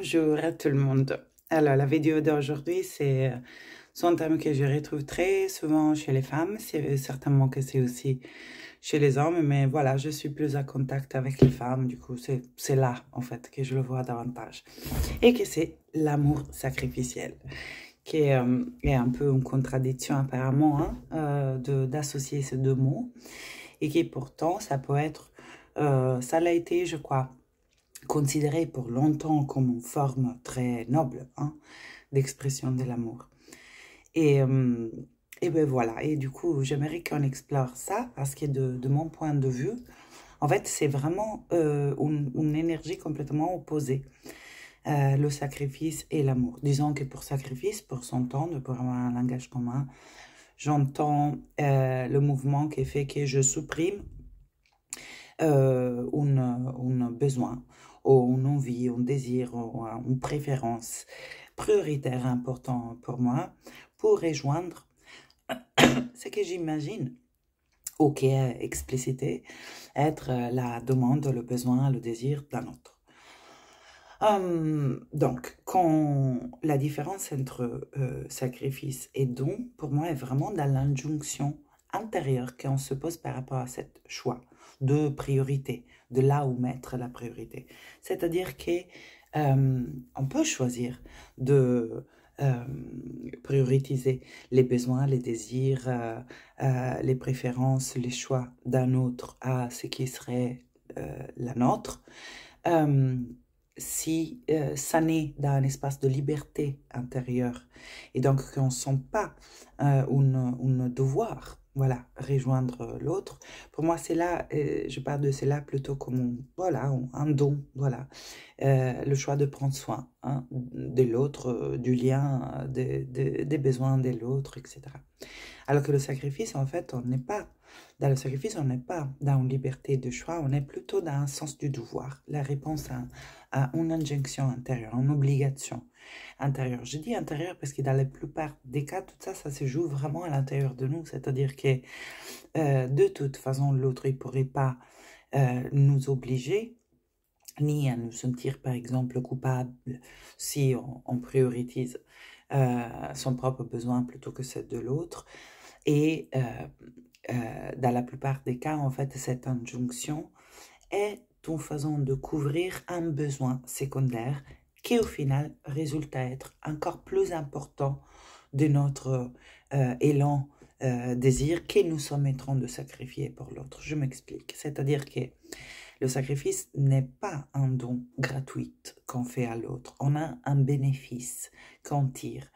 Bonjour à tout le monde. Alors, la vidéo d'aujourd'hui, c'est un thème que je retrouve très souvent chez les femmes. C'est certainement que c'est aussi chez les hommes, mais voilà, je suis plus en contact avec les femmes. Du coup, c'est là, en fait, que je le vois davantage. Et que c'est l'amour sacrificiel, qui est un peu une contradiction apparemment, hein, d'associer ces deux mots. Et qui pourtant, ça peut être, ça l'a été, je crois, considéré pour longtemps comme une forme très noble, hein, d'expression de l'amour. Et, euh, et ben voilà, et du coup, j'aimerais qu'on explore ça, parce que de mon point de vue, en fait, c'est vraiment une énergie complètement opposée, le sacrifice et l'amour. Disons que pour sacrifice, pour s'entendre, pour avoir un langage commun, j'entends le mouvement qui fait que je supprime un besoin, ou une envie, un désir, ou une préférence prioritaire important pour moi, pour rejoindre ce que j'imagine, ou qui est explicité, être la demande, le besoin, le désir d'un autre. Donc, quand la différence entre sacrifice et don, pour moi, est vraiment dans l'injonction intérieure qu'on se pose par rapport à ce choix de priorité, de là où mettre la priorité. C'est-à-dire qu'on peut choisir de prioriser les besoins, les désirs, les préférences, les choix d'un autre à ce qui serait la nôtre. Si ça naît d'un espace de liberté intérieure et donc qu'on ne sent pas un devoir, voilà, rejoindre l'autre, pour moi c'est là, je parle de cela plutôt comme voilà, un don, voilà, le choix de prendre soin, hein, de l'autre, du lien, des besoins de l'autre, etc. Alors que le sacrifice, en fait, on n'est pas, dans le sacrifice, on n'est pas dans une liberté de choix, on est plutôt dans un sens du devoir, la réponse à une injonction intérieure, une obligation intérieure. Je dis intérieure parce que dans la plupart des cas, tout ça, ça se joue vraiment à l'intérieur de nous, c'est-à-dire que de toute façon, l'autre, il ne pourrait pas nous obliger, ni à nous sentir, par exemple, coupables si on priorise son propre besoin plutôt que celle de l'autre. Et dans la plupart des cas, en fait, cette injonction est une façon de couvrir un besoin secondaire qui, au final, résulte à être encore plus important de notre élan désir que nous sommes en train de sacrifier pour l'autre. Je m'explique. C'est-à-dire que le sacrifice n'est pas un don gratuit qu'on fait à l'autre. On a un bénéfice qu'on tire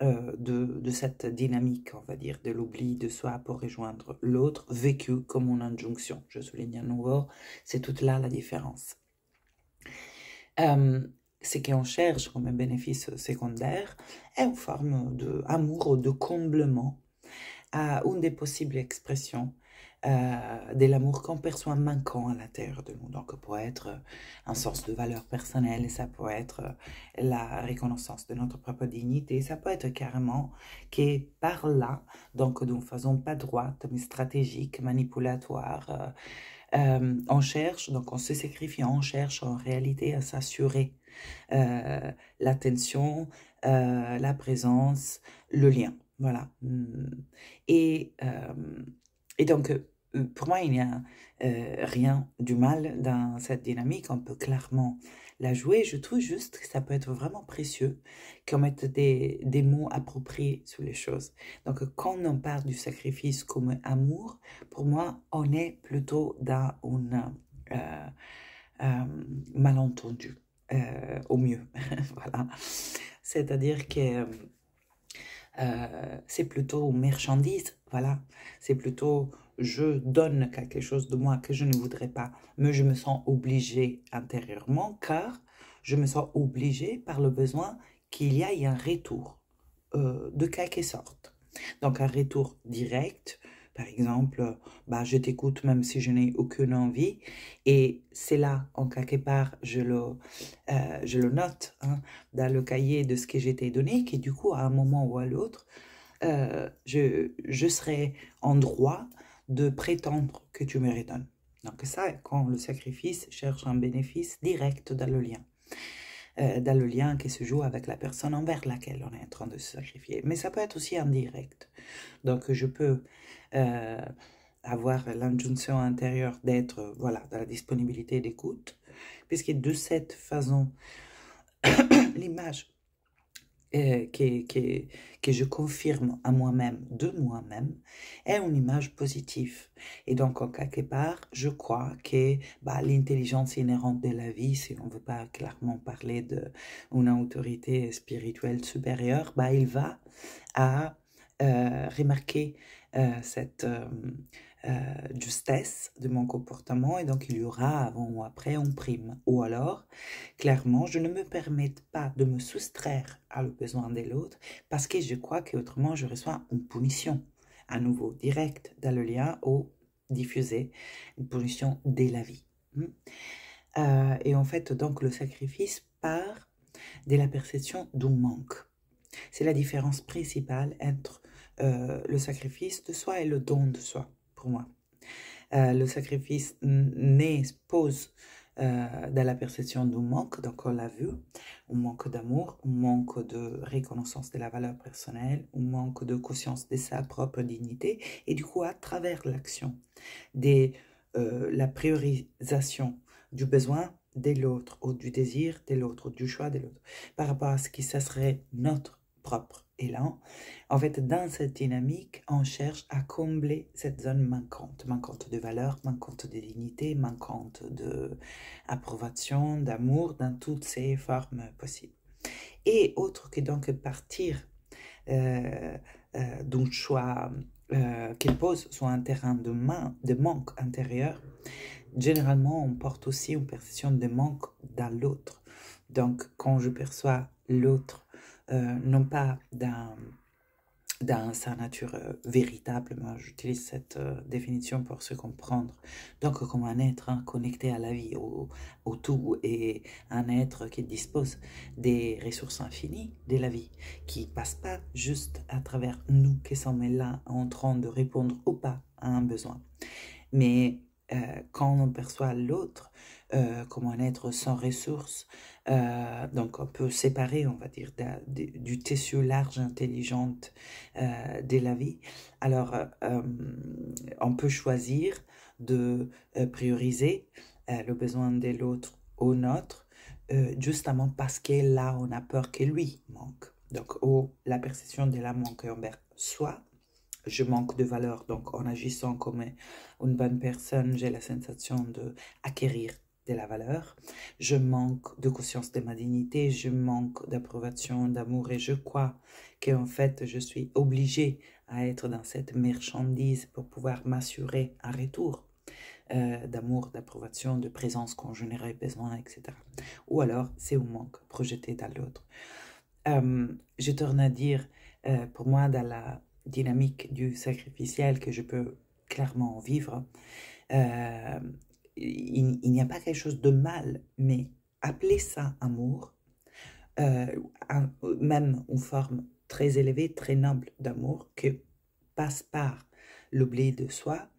de cette dynamique, on va dire, de l'oubli de soi pour rejoindre l'autre, vécu comme une injonction. Je souligne à nouveau, c'est toute là la différence. Ce qu'on cherche comme un bénéfice secondaire est une forme d'amour ou de comblement à une des possibles expressions de l'amour qu'on perçoit manquant à l'intérieur de nous. Donc, ça peut être un sens de valeur personnelle, ça peut être la reconnaissance de notre propre dignité, ça peut être carrément que par là, donc d'une façon pas droite, mais stratégique, manipulatoire, on cherche, donc on se sacrifie, on cherche en réalité à s'assurer l'attention, la présence, le lien. Voilà. Et, euh, et donc, pour moi, il n'y a rien du mal dans cette dynamique. On peut clairement la jouer. Je trouve juste que ça peut être vraiment précieux qu'on mette des mots appropriés sur les choses. Donc, quand on parle du sacrifice comme amour, pour moi, on est plutôt dans un malentendu, au mieux. Voilà. C'est-à-dire que c'est plutôt marchandise, voilà. C'est plutôt je donne quelque chose de moi que je ne voudrais pas, mais je me sens obligée intérieurement car je me sens obligée par le besoin qu'il y ait un retour de quelque sorte. Donc un retour direct, par exemple, bah, je t'écoute même si je n'ai aucune envie, et c'est là, en quelque part, je le note, hein, dans le cahier de ce que je t'ai donné, qui du coup, à un moment ou à l'autre, je serai en droit de prétendre que tu me redonnes. Donc ça, quand le sacrifice cherche un bénéfice direct dans le lien. dans le lien qui se joue avec la personne envers laquelle on est en train de se sacrifier. Mais ça peut être aussi indirect. Donc, je peux avoir l'injonction intérieure d'être, voilà, dans la disponibilité d'écoute, puisque de cette façon, l'image que je confirme à moi-même, de moi-même, est une image positive. Et donc, en quelque part, je crois que l'intelligence inhérente de la vie, si on ne veut pas clairement parler d'une autorité spirituelle supérieure, il va à remarquer cette justesse de mon comportement, et donc il y aura avant ou après une prime. Ou alors, clairement, je ne me permets pas de me soustraire à le besoin de l'autre parce que je crois qu'autrement je reçois une punition, à nouveau directe dans le lien ou diffusée, une punition de la vie. Et en fait, donc le sacrifice part de la perception d'un manque. C'est la différence principale entre le sacrifice de soi et le don de soi, pour moi. Le sacrifice pose dans la perception d'un manque, donc on l'a vu, un manque d'amour, un manque de reconnaissance de la valeur personnelle, un manque de conscience de sa propre dignité, et du coup, à travers l'action, de la priorisation du besoin de l'autre, ou du désir de l'autre, ou du choix de l'autre, par rapport à ce qui ça serait notre propre élan. En fait, dans cette dynamique, on cherche à combler cette zone manquante de valeur, manquante de dignité, manquante d'approbation, d'amour, dans toutes ses formes possibles. Et autre que donc partir d'un choix qu'il pose sur un terrain de manque intérieur, généralement on porte aussi une perception de manque dans l'autre. Donc quand je perçois l'autre, non pas dans sa nature véritable, moi j'utilise cette définition pour se comprendre, donc comme un être connecté à la vie, au tout, et un être qui dispose des ressources infinies de la vie, qui passe pas juste à travers nous qui sommes là en train de répondre ou pas à un besoin, mais quand on perçoit l'autre comme un être sans ressources, donc un peu séparé, on va dire, du tissu large, intelligente de la vie, alors on peut choisir de prioriser le besoin de l'autre au nôtre, justement parce que là, on a peur que lui manque. Donc, la perception de la manque envers soi. Je manque de valeur, donc en agissant comme une bonne personne, j'ai la sensation d'acquérir de la valeur. Je manque de conscience de ma dignité, je manque d'approbation, d'amour, et je crois qu'en fait, je suis obligée à être dans cette marchandise pour pouvoir m'assurer un retour d'amour, d'approbation, de présence quand j'en aurais besoin, etc. Ou alors, c'est un manque projeté dans l'autre. Je tourne à dire, pour moi, dans la dynamique du sacrificiel que je peux clairement vivre, il n'y a pas quelque chose de mal, mais appeler ça amour, même une forme très élevée, très noble d'amour, qui passe par l'oubli de soi,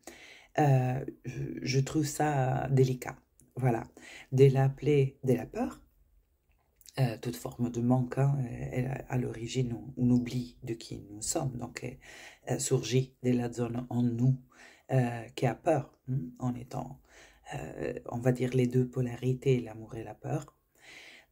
je trouve ça délicat. Voilà, de l'appeler de la peur, toute forme de manque est à l'origine un oubli de qui nous sommes, donc surgit de la zone en nous qui a peur, en étant, on va dire, les deux polarités, l'amour et la peur.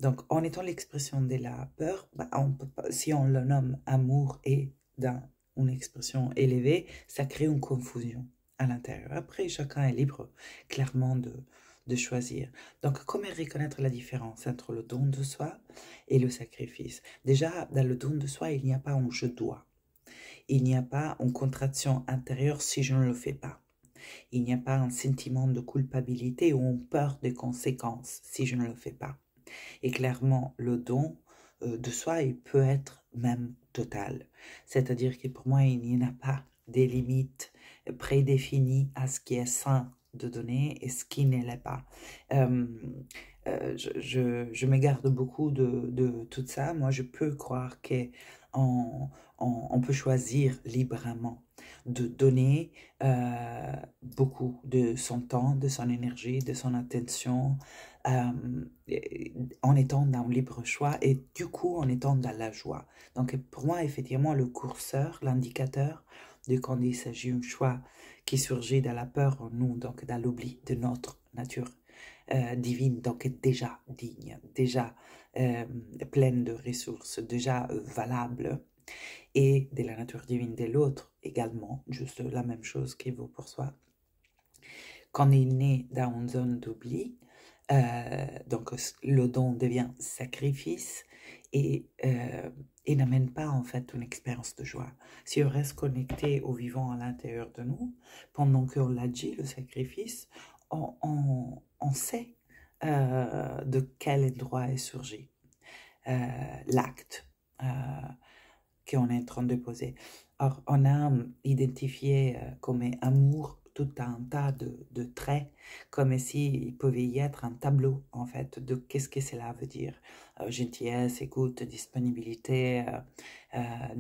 Donc en étant l'expression de la peur, on peut pas, si on le nomme amour et dans une expression élevée, ça crée une confusion à l'intérieur. Après, chacun est libre clairement de choisir. Donc, comment reconnaître la différence entre le don de soi et le sacrifice? Déjà, dans le don de soi, il n'y a pas un je dois. Il n'y a pas une contraction intérieure si je ne le fais pas. Il n'y a pas un sentiment de culpabilité ou une peur des conséquences si je ne le fais pas. Et clairement, le don de soi, il peut être même total. C'est-à-dire que pour moi, il n'y en a pas des limites prédéfinies à ce qui est sain de donner et ce qui ne l'est pas. Je me garde beaucoup de tout ça. Moi, je peux croire qu'on peut choisir librement de donner beaucoup de son temps, de son énergie, de son attention, en étant dans le libre choix et du coup en étant dans la joie. Donc pour moi, effectivement, le curseur, l'indicateur de quand il s'agit d'un choix qui surgit de la peur en nous, donc dans l'oubli de notre nature divine, donc déjà digne, déjà pleine de ressources, déjà valable, et de la nature divine de l'autre également, juste la même chose qui vaut pour soi. Quand il naît dans une zone d'oubli, donc le don devient sacrifice et n'amène pas en fait une expérience de joie. Si on reste connecté au vivant à l'intérieur de nous, pendant qu'on l'agit, le sacrifice, on sait de quel endroit est surgi l'acte qu'on est en train de poser. Or, on a identifié comme amour tout un tas de traits, comme s'il pouvait y être un tableau, en fait, de qu'est-ce que cela veut dire. Gentillesse, écoute, disponibilité,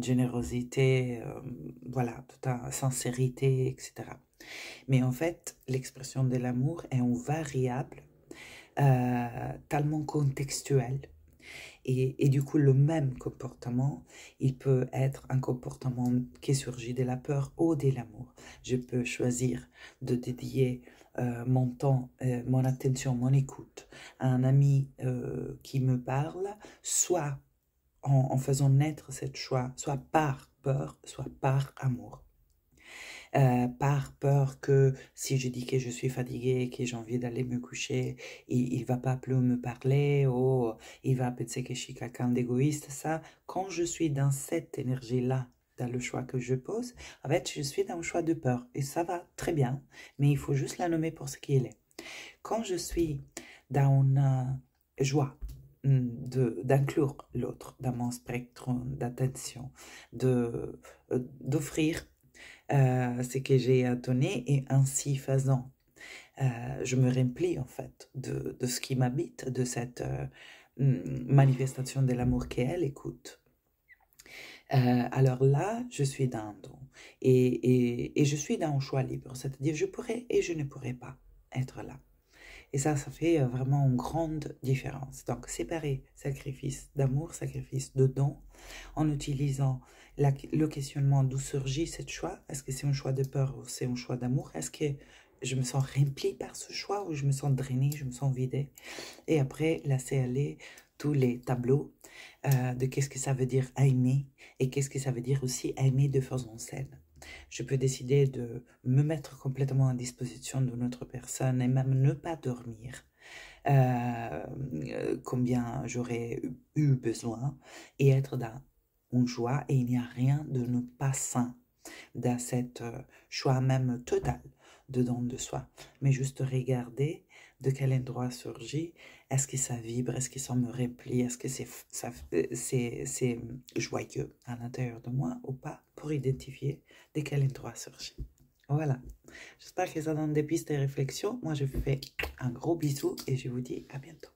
générosité, voilà, toute une sincérité, etc. Mais en fait, l'expression de l'amour est une variable tellement contextuelle. Et du coup, le même comportement, il peut être un comportement qui surgit de la peur ou de l'amour. Je peux choisir de dédier mon temps, mon attention, mon écoute à un ami qui me parle, soit en faisant naître cette choix, soit par peur, soit par amour. Par peur que si je dis que je suis fatiguée, que j'ai envie d'aller me coucher, il va pas plus me parler, ou il va penser que je suis quelqu'un d'égoïste. Ça, quand je suis dans cette énergie-là, dans le choix que je pose, en fait, je suis dans un choix de peur. Et ça va très bien, mais il faut juste la nommer pour ce qu'il est. Quand je suis dans une joie d'inclure l'autre dans mon spectre d'attention, d'offrir ce que j'ai à donner et ainsi faisant, je me remplis en fait de ce qui m'habite, de cette manifestation de l'amour qu'elle écoute. Alors là, je suis dans un don et je suis dans un choix libre, c'est-à-dire je pourrais et je ne pourrais pas être là. Et ça fait vraiment une grande différence. Donc, séparer sacrifice d'amour, sacrifice de don, en utilisant le questionnement d'où surgit ce choix. Est-ce que c'est un choix de peur ou c'est un choix d'amour? Est-ce que je me sens remplie par ce choix ou je me sens drainée, je me sens vidée? Et après, laisser aller tous les tableaux de qu'est-ce que ça veut dire aimer et qu'est-ce que ça veut dire aussi aimer de façon saine. Je peux décider de me mettre complètement à disposition d'une autre personne et même ne pas dormir combien j'aurais eu besoin et être dans une joie et il n'y a rien de ne pas sain dans cette choix même total de don de soi. Mais juste regarder de quel endroit surgit, est-ce que ça vibre, est-ce que ça me replie, est-ce que c'est joyeux à l'intérieur de moi ou pas, pour identifier de quel endroit surgit. Voilà, j'espère que ça donne des pistes de réflexion. Moi, je vous fais un gros bisou et je vous dis à bientôt.